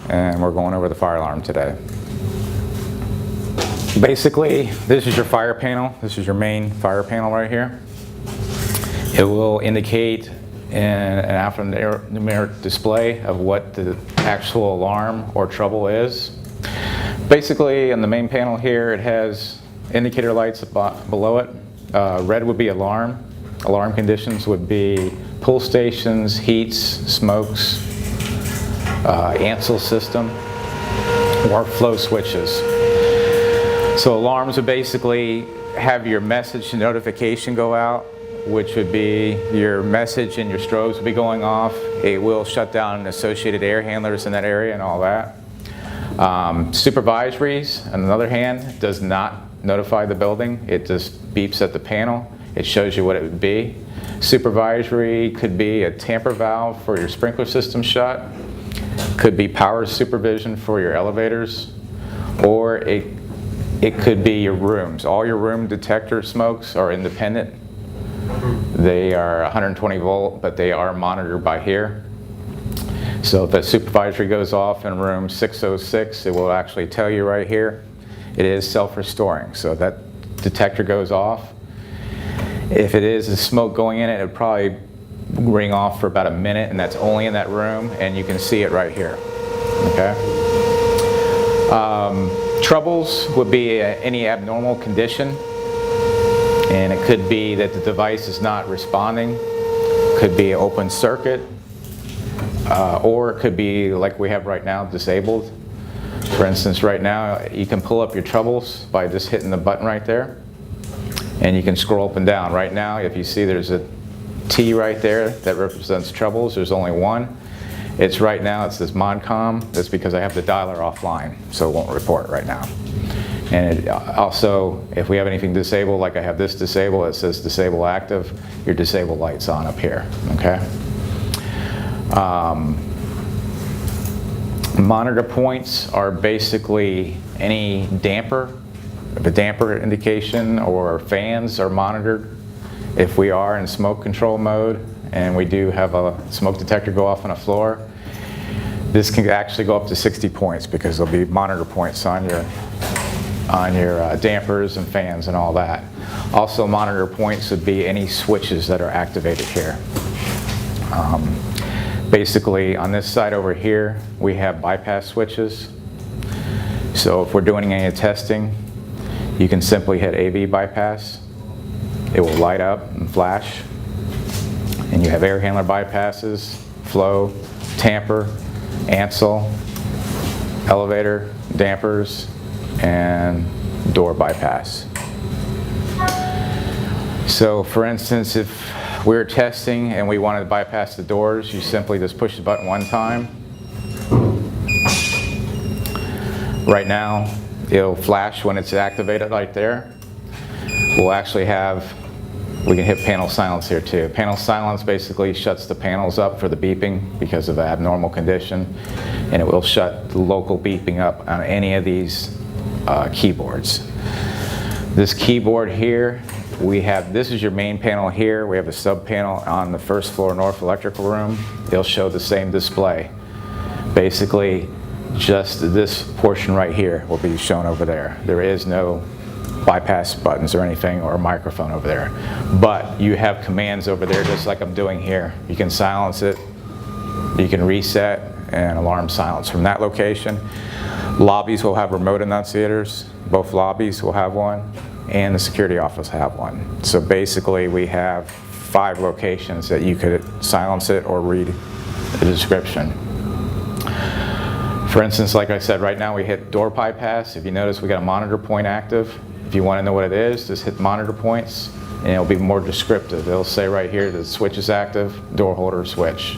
and we're going over the fire alarm today. Basically, this is your fire panel. This is your main fire panel right here. It will indicate in an alphanumeric display of what the actual alarm or trouble is. Basically, in the main panel here, it has indicator lights below it. Red would be alarm. Alarm conditions would be pull stations, heats, smokes, ANSL system, or flow switches. So alarms would basically have your message notification go out, which would be your message and your strobes will be going off. It will shut down associated air handlers in that area and all that. Supervisories, on the other hand, does not notify the building. It just beeps at the panel. It shows you what it would be. Supervisory could be a tamper valve for your sprinkler system shut, could be power supervision for your elevators, or it could be your rooms. All your room detector smokes are independent. They are 120 volt, but they are monitored by here. So if a supervisory goes off in room 606, it will actually tell you right here. It is self-restoring, so that detector goes off. If it is a smoke going in it, it would probably ring off for about a minute, and that's only in that room, and you can see it right here. Okay. Troubles would be any abnormal condition, and it could be that the device is not responding, could be an open circuit, or it could be like we have right now, disabled. For instance, right now you can pull up your troubles by just hitting the button right there, and you can scroll up and down. Right now, if you see there's a T right there that represents troubles, there's only one. It's right now, it says Modcom. That's because I have the dialer offline, so it won't report right now. And it also, if we have anything disabled, like I have this disabled, it says disable active, your disable light's on up here, okay? Monitor points are basically any damper, if a damper indication or fans are monitored. If we are in smoke control mode and we do have a smoke detector go off on a floor, this can actually go up to 60 points because there'll be monitor points on your dampers and fans and all that. Also, monitor points would be any switches that are activated here. Basically, on this side over here, we have bypass switches. So if we're doing any testing, you can simply hit AV bypass. It will light up and flash. And you have air handler bypasses, flow, tamper, ANSL, elevator, dampers, and door bypass. So for instance, if we're testing and we wanted to bypass the doors, you simply just push the button one time. Right now, it'll flash when it's activated right there. We'll actually have, we can hit panel silence here too. Panel silence basically shuts the panels up for the beeping because of an abnormal condition, and it will shut the local beeping up on any of these keyboards. This keyboard here, we have, this is your main panel here. We have a sub panel on the first floor north electrical room. It'll show the same display. Basically, just this portion right here will be shown over there. There is no bypass buttons or anything or a microphone over there. But you have commands over there just like I'm doing here. You can silence it, you can reset and alarm silence from that location. Lobbies will have remote enunciators. Both lobbies will have one, and the security office have one. So basically we have 5 locations that you could silence it or read the description. For instance, like I said, right now we hit door bypass. If you notice, we got a monitor point active. If you want to know what it is, just hit monitor points and it'll be more descriptive. It'll say right here that the switch is active, door holder switch.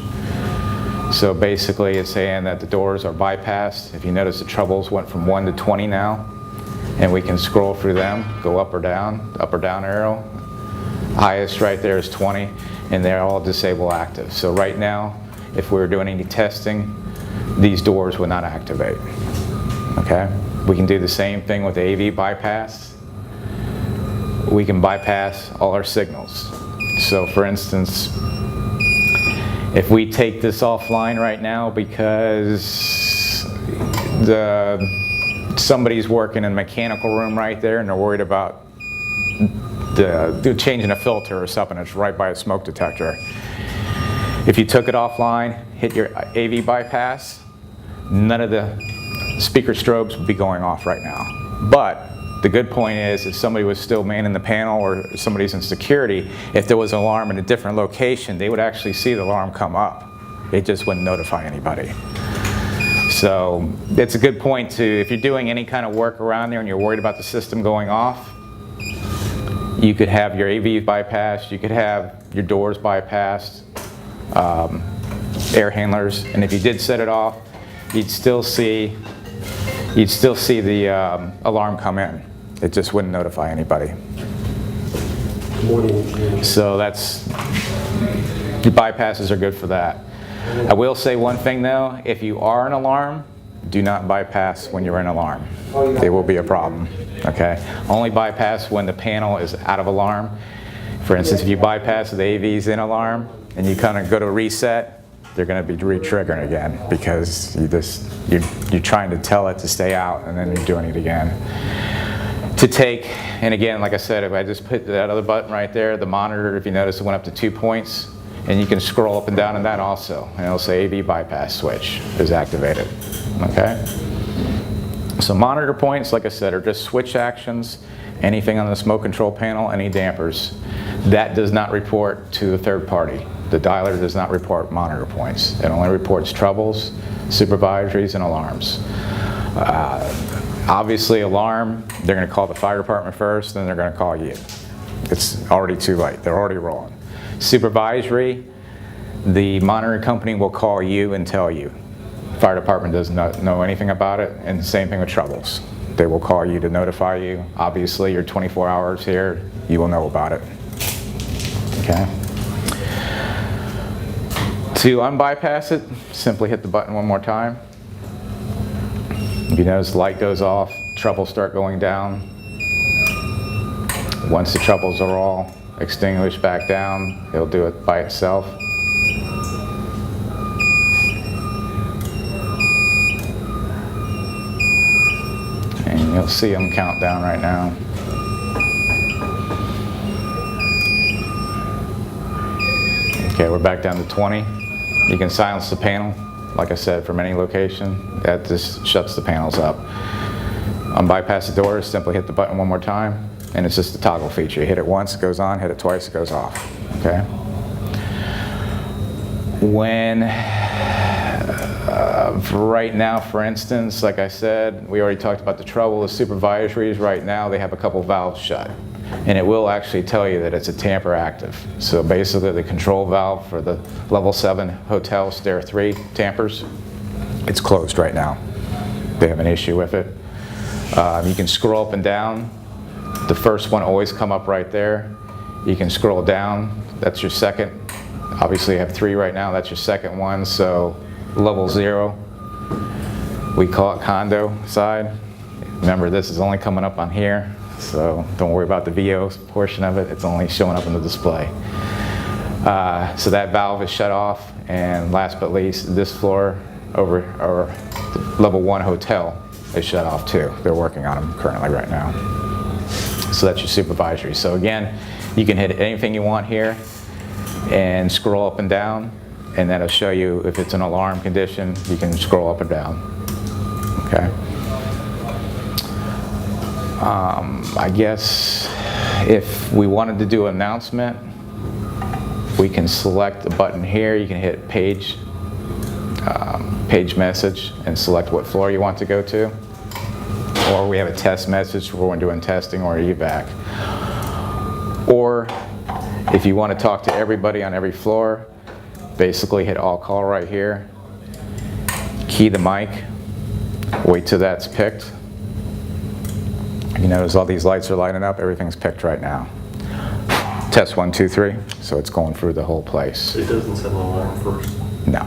So basically it's saying that the doors are bypassed. If you notice, the troubles went from 1 to 20 now, and we can scroll through them, go up or down arrow. Highest right there is 20, and they're all disable active. So right now, if we were doing any testing, these doors would not activate. Okay? We can do the same thing with the AV bypass. We can bypass all our signals. So for instance, if we take this offline right now because somebody's working in a mechanical room right there and they're worried about they're changing a filter or something, it's right by a smoke detector. If you took it offline, hit your AV bypass, none of the speaker strobes would be going off right now. But the good point is, if somebody was still manning the panel or somebody's in security, if there was an alarm in a different location, they would actually see the alarm come up. It just wouldn't notify anybody. So it's a good point to, if you're doing any kind of work around there and you're worried about the system going off, you could have your AV bypassed, you could have your doors bypassed, air handlers, and if you did set it off, you'd still see the alarm come in. It just wouldn't notify anybody. So that's, your bypasses are good for that. I will say one thing though, if you are an alarm, do not bypass when you're in alarm. There will be a problem, okay? Only bypass when the panel is out of alarm. For instance, if you bypass the AVs in alarm and you kind of go to reset, they're going to be re-triggering again because you're trying to tell it to stay out and then you're doing it again. To take, and again, like I said, if I just put that other button right there, the monitor, if you notice, it went up to 2 points, and you can scroll up and down in that also, and it'll say AV bypass switch is activated, okay? So monitor points, like I said, are just switch actions, anything on the smoke control panel, any dampers. That does not report to a third party. The dialer does not report monitor points. It only reports troubles, supervisories, and alarms. Obviously, alarm, they're going to call the fire department first, then they're going to call you. It's already too late. They're already rolling. Supervisory, the monitoring company will call you and tell you. Fire department does not know anything about it, and the same thing with troubles. They will call you to notify you. Obviously, you're 24 hours here, you will know about it. Okay? To unbypass it, simply hit the button one more time. If you notice the light goes off, troubles start going down. Once the troubles are all extinguished back down, it'll do it by itself. And you'll see them count down right now. Okay, we're back down to 20. You can silence the panel, like I said, from any location. That just shuts the panels up. Unbypass the doors, simply hit the button one more time, and it's just a toggle feature. You hit it once, it goes on, hit it twice, it goes off. Okay? When, right now, for instance, like I said, we already talked about the trouble. The supervisories right now, they have a couple valves shut. And it will actually tell you that it's a tamper active. So basically the control valve for the level 7 hotel stair 3 tampers, it's closed right now. They have an issue with it. You can scroll up and down. The first one always come up right there. You can scroll down, that's your second. Obviously you have 3 right now, that's your second one. So level 0, we call it condo side. Remember, this is only coming up on here. So don't worry about the VO portion of it, it's only showing up in the display. So that valve is shut off, and last but least, this floor over, or level 1 hotel is shut off too. They're working on them currently right now. So that's your supervisory. So again, you can hit anything you want here and scroll up and down, and that'll show you if it's an alarm condition, you can scroll up and down. Okay. I guess if we wanted to do an announcement, we can select the button here. You can hit page message and select what floor you want to go to. Or we have a test message for when doing testing or evac. Or if you want to talk to everybody on every floor, basically hit all call right here, key the mic, wait till that's picked. You notice all these lights are lighting up, everything's picked right now. Test 1, 2, 3, so it's going through the whole place. It doesn't set an alarm first? No.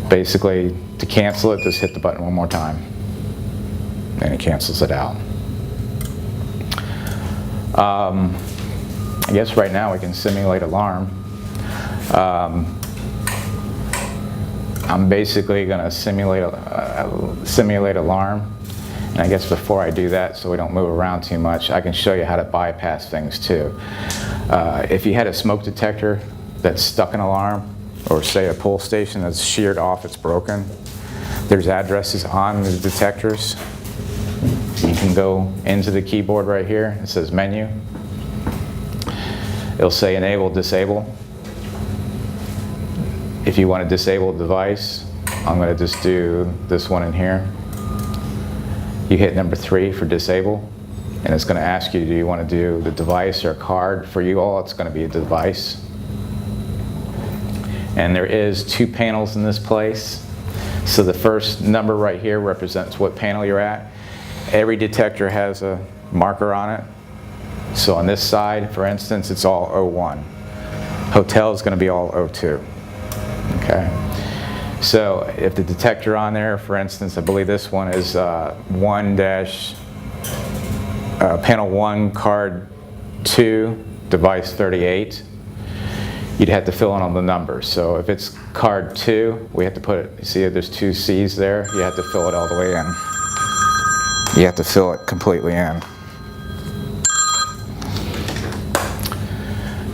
Basically, to cancel it, just hit the button one more time, and it cancels it out. I guess right now we can simulate alarm. I'm basically going to simulate alarm. And I guess before I do that, so we don't move around too much, I can show you how to bypass things too. If you had a smoke detector that's stuck in alarm, or say a pull station that's sheared off, it's broken, there's addresses on the detectors. You can go into the keyboard right here. It says menu. It'll say enable, disable. If you want to disable the device, I'm going to just do this one in here. You hit number 3 for disable, and it's going to ask you, do you want to do the device or card? For you all, it's going to be a device. And there is 2 panels in this place. So the first number right here represents what panel you're at. Every detector has a marker on it. So on this side, for instance, it's all 01. Hotel is going to be all 02. Okay. So if the detector on there, for instance, I believe this one is panel 1, card 2, device 38, you'd have to fill in all the numbers. So if it's card 2, we have to put it, see if there's 2 C's there, you have to fill it all the way in. You have to fill it completely in.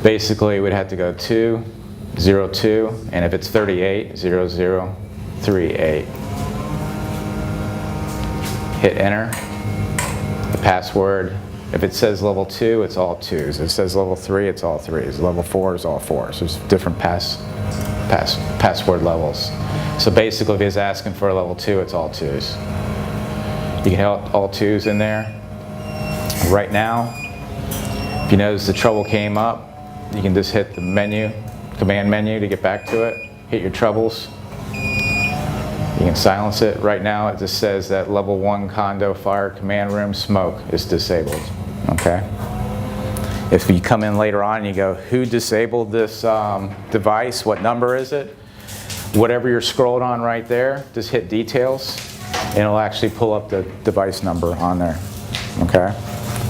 Basically, we'd have to go 2, 0, 2, and if it's 38, 0, 0, 3, 8. Hit enter. The password, if it says level 2, it's all 2s. If it says level 3, it's all 3s. Level 4 is all 4s. There's different password levels. So basically, if he's asking for a level 2, it's all 2s. You can hit all 2s in there. Right now, if you notice the trouble came up, you can just hit the menu, command menu to get back to it. Hit your troubles. You can silence it. Right now it just says that level 1 condo fire command room smoke is disabled. Okay. If you come in later on and you go, who disabled this device? What number is it? Whatever you're scrolled on right there, just hit details and it'll actually pull up the device number on there. Okay.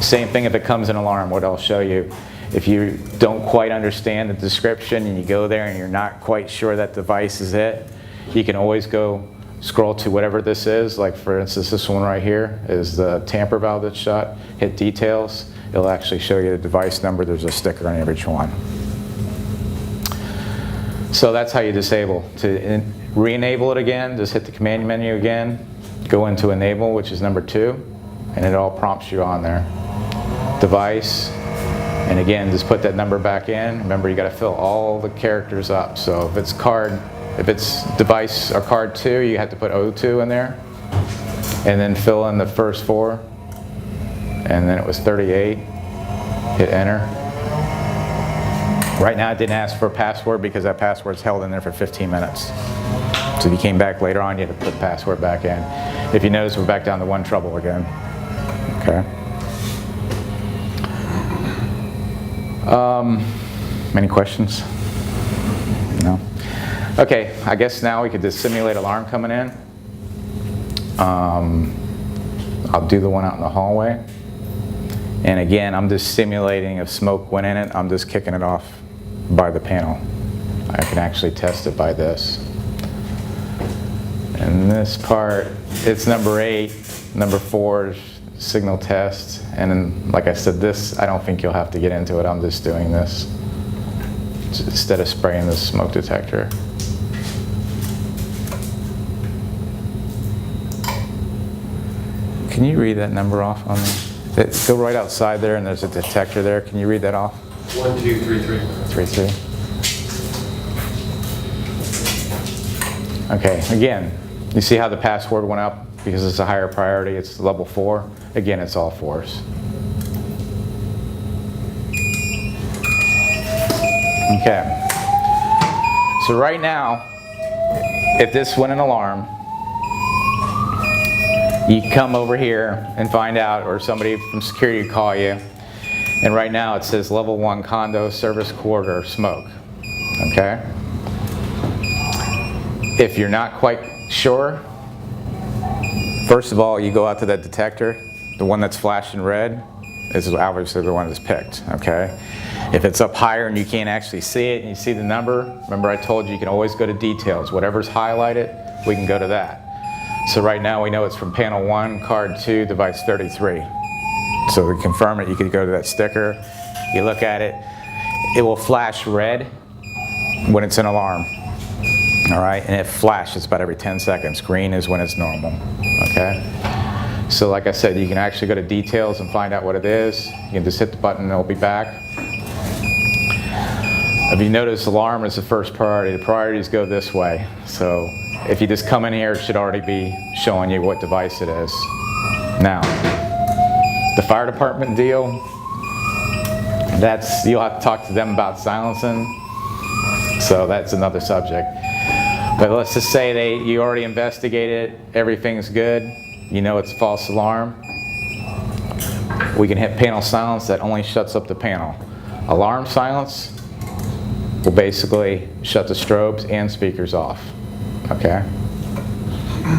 Same thing if it comes in alarm, what I'll show you. If you don't quite understand the description and you go there and you're not quite sure that device is it, you can always go scroll to whatever this is. Like for instance, this one right here is the tamper valve that's shut. Hit details. It'll actually show you the device number. There's a sticker on every one. So that's how you disable. To re-enable it again, just hit the command menu again. Go into enable, which is number 2, and it all prompts you on there. Device. And again, just put that number back in. Remember, you got to fill all the characters up. So if it's device or card 2, you have to put 02 in there. And then fill in the first 4. And then it was 38. Hit enter. Right now it didn't ask for a password because that password's held in there for 15 minutes. So if you came back later on, you had to put the password back in. If you notice, we're back down to 1 trouble again. Okay. Any questions? No? Okay, I guess now we could just simulate alarm coming in. I'll do the one out in the hallway. And again, I'm just simulating if smoke went in it, I'm just kicking it off by the panel. I can actually test it by this. And this part, it's number 8, number 4 is signal test, and then, like I said, this, I don't think you'll have to get into it. I'm just doing this instead of spraying the smoke detector. Can you read that number off on me? Go right outside there, and there's a detector there. Can you read that off? 1233. 33. Okay, again, you see how the password went up because it's a higher priority, it's level 4. Again, it's all 4s. Okay. So right now, if this went an alarm, you come over here and find out, or somebody from security would call you, and right now it says level 1 condo service corridor smoke. Okay? If you're not quite sure, first of all, you go out to that detector, the one that's flashing red, is obviously the one that's picked, okay? If it's up higher and you can't actually see it and you see the number, remember I told you can always go to details. Whatever's highlighted, we can go to that. So right now we know it's from panel 1, card 2, device 33. So to confirm it, you can go to that sticker, you look at it, it will flash red when it's an alarm. All right, and it flashes about every 10 seconds. Green is when it's normal, okay? So like I said, you can actually go to details and find out what it is. You can just hit the button and it'll be back. If you notice, alarm is the first priority. The priorities go this way. So if you just come in here, it should already be showing you what device it is. Now, the fire department deal, you'll have to talk to them about silencing. So that's another subject. But let's just say you already investigated, everything's good, you know it's a false alarm. We can hit panel silence, that only shuts up the panel. Alarm silence will basically shut the strobes and speakers off, okay?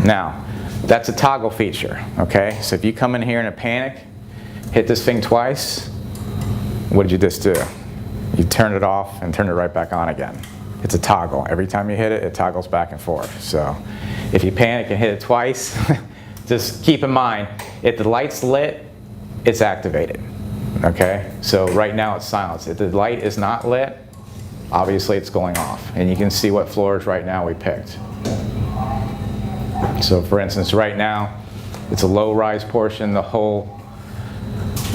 Now, that's a toggle feature, okay? So if you come in here in a panic, hit this thing twice, what did you just do? You turned it off and turned it right back on again. It's a toggle. Every time you hit it, it toggles back and forth. So if you panic and hit it twice, just keep in mind, if the light's lit, it's activated, okay? So right now it's silenced. If the light is not lit, obviously it's going off. And you can see what floors right now we picked. So for instance, right now, it's a low rise portion,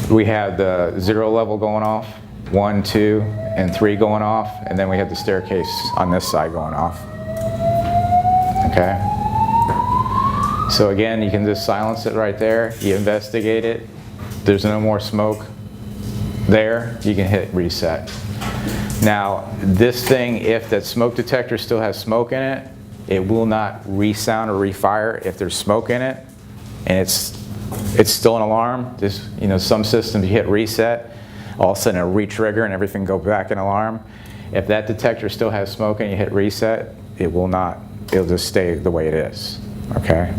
we have the 0 level going off, 1, 2, and 3 going off, and then we have the staircase on this side going off. Okay? So again, you can just silence it right there. You investigate it. There's no more smoke there. You can hit reset. Now, this thing, if that smoke detector still has smoke in it, it will not resound or refire if there's smoke in it, and it's still an alarm. Some systems you hit reset, all of a sudden it'll re-trigger and everything go back in alarm. If that detector still has smoke and you hit reset, it'll just stay the way it is, okay?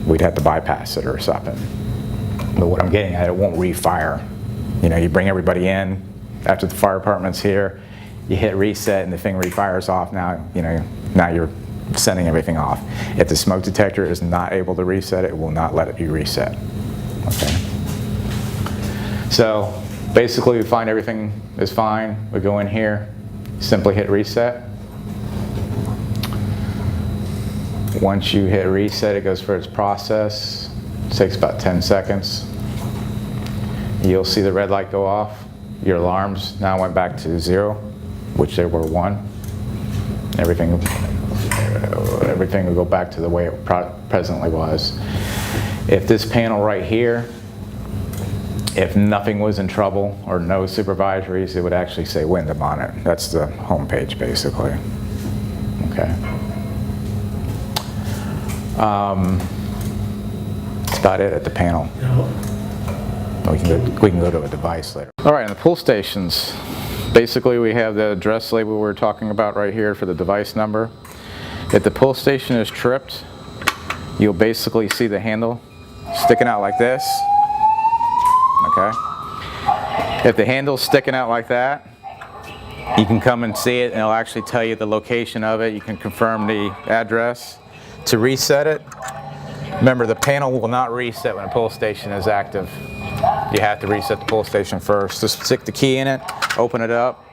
We'd have to bypass it or something. But what I'm getting at, it won't refire. You bring everybody in, after the fire department's here, you hit reset and the thing refires off. Now you're sending everything off. If the smoke detector is not able to reset, it will not let you reset, okay? So basically, we find everything is fine. We go in here, simply hit reset. Once you hit reset, it goes for its process. It takes about 10 seconds. You'll see the red light go off. Your alarms now went back to 0, which they were 1. Everything will go back to the way it presently was. If this panel right here, if nothing was in trouble or no supervisories, it would actually say Wyndham on it. That's the home page, basically. Okay. That's about it at the panel. We can go to a device later. All right, in the pull stations, basically we have the address label we're talking about right here for the device number. If the pull station is tripped, you'll basically see the handle sticking out like this. Okay. If the handle's sticking out like that, you can come and see it and it'll actually tell you the location of it. You can confirm the address. To reset it, remember the panel will not reset when a pull station is active. You have to reset the pull station first. Just stick the key in it, open it up,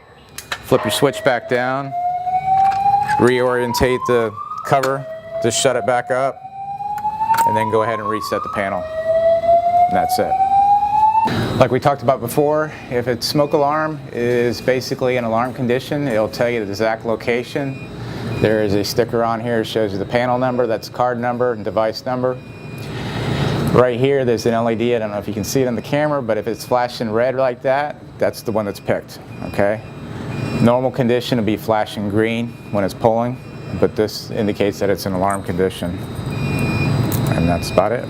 flip your switch back down, reorientate the cover, just shut it back up, and then go ahead and reset the panel. And that's it. Like we talked about before, if a smoke alarm is basically an alarm condition, it'll tell you the exact location. There is a sticker on here that shows you the panel number, that's card number and device number. Right here there's an LED, I don't know if you can see it on the camera, but if it's flashing red like that, that's the one that's picked, okay? Normal condition would be flashing green when it's pulling, but this indicates that it's an alarm condition. And that's about it.